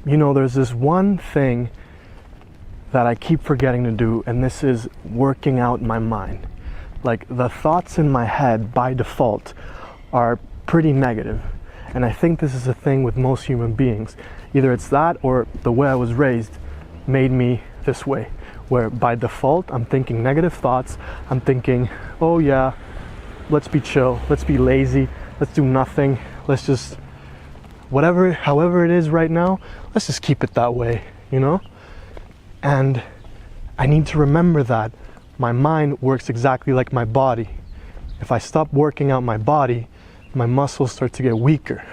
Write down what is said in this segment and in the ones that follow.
You know, there's this one thing that I keep forgetting to do, and this is working out my mind. Like, the thoughts in my head by default are pretty negative. And I think this is a thing with most human beings. Either it's that or the way I was raised made me this way, where by default I'm thinking negative thoughts. I'm thinking, oh yeah, let's be chill, let's be lazy, let's do nothing, let's just however it is right now, let's just keep it that way, you know? And I need to remember that my mind works exactly like my body. If I stop working out my body, my muscles start to get weaker.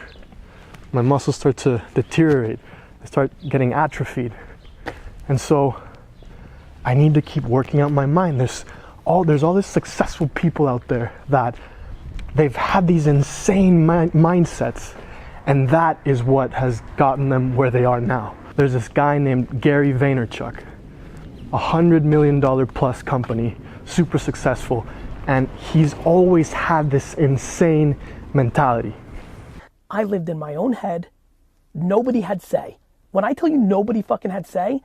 My muscles start to deteriorate. They start getting atrophied. And so I need to keep working out my mind. There's all these successful people out there that they've had these insane mindsets, and that is what has gotten them where they are now. There's this guy named Gary Vaynerchuk, $100 million plus company, super successful, and he's always had this insane mentality. I lived in my own head. Nobody had say. When I tell you nobody fucking had say,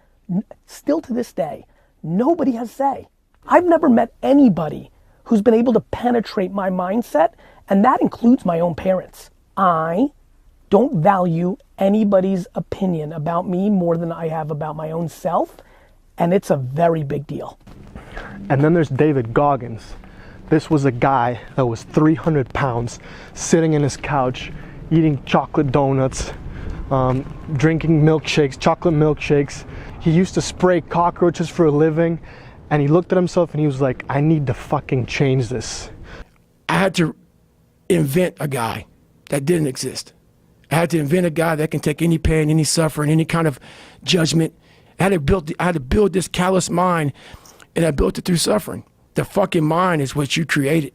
still to this day, nobody has say. I've never met anybody who's been able to penetrate my mindset, and that includes my own parents. I don't value anybody's opinion about me more than I have about my own self, and it's a very big deal. And then there's David Goggins. This was a guy that was 300 pounds, sitting in his couch, eating chocolate donuts, drinking milkshakes, chocolate milkshakes. He used to spray cockroaches for a living, and he looked at himself and he was like, I need to fucking change this. I had to invent a guy that didn't exist. I had to invent a guy that can take any pain, any suffering, any kind of judgment. I had to build this callous mind, and I built it through suffering. The fucking mind is what you created.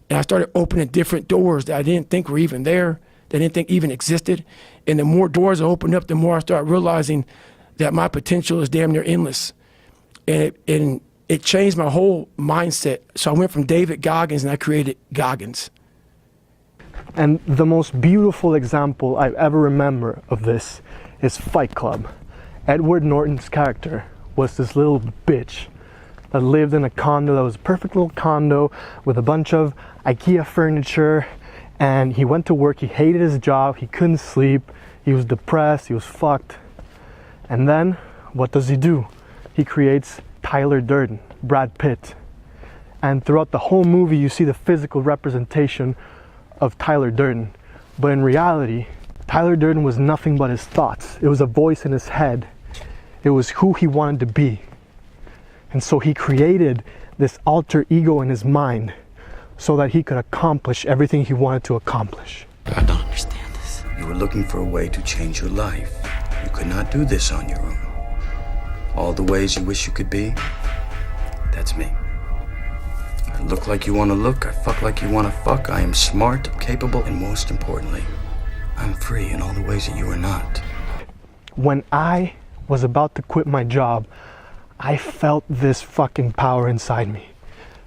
And I started opening different doors that I didn't think were even there, that I didn't think even existed. And the more doors I opened up, the more I started realizing that my potential is damn near endless. And it changed my whole mindset. So I went from David Goggins and I created Goggins. And the most beautiful example I ever remember of this is Fight Club. Edward Norton's character was this little bitch that lived in a condo that was a perfect little condo with a bunch of IKEA furniture, and he went to work, he hated his job, he couldn't sleep, he was depressed, he was fucked. And then, what does he do? He creates Tyler Durden, Brad Pitt. And throughout the whole movie you see the physical representation of Tyler Durden. But in reality, Tyler Durden was nothing but his thoughts. It was a voice in his head. It was who he wanted to be. And so he created this alter ego in his mind so that he could accomplish everything he wanted to accomplish. I don't understand this. You were looking for a way to change your life. You could not do this on your own. All the ways you wish you could be, that's me. I look like you want to look, I fuck like you want to fuck, I am smart, capable, and most importantly, I'm free in all the ways that you are not. When I was about to quit my job, I felt this fucking power inside me.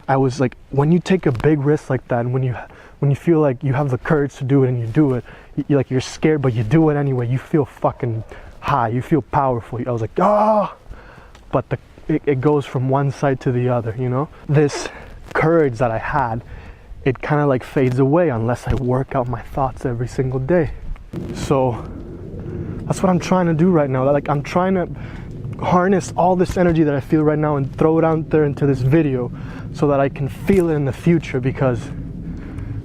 I was like, when you take a big risk like that, and when you feel like you have the courage to do it and you do it, you're scared but you do it anyway, you feel fucking high, you feel powerful. I was like, ah! But it goes from one side to the other, you know? This courage that I had, it kind of like fades away unless I work out my thoughts every single day. So that's what I'm trying to do right now. Like, I'm trying to harness all this energy that I feel right now and throw it out there into this video so that I can feel it in the future, because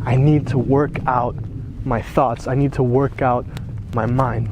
I need to work out my thoughts. I need to work out my mind.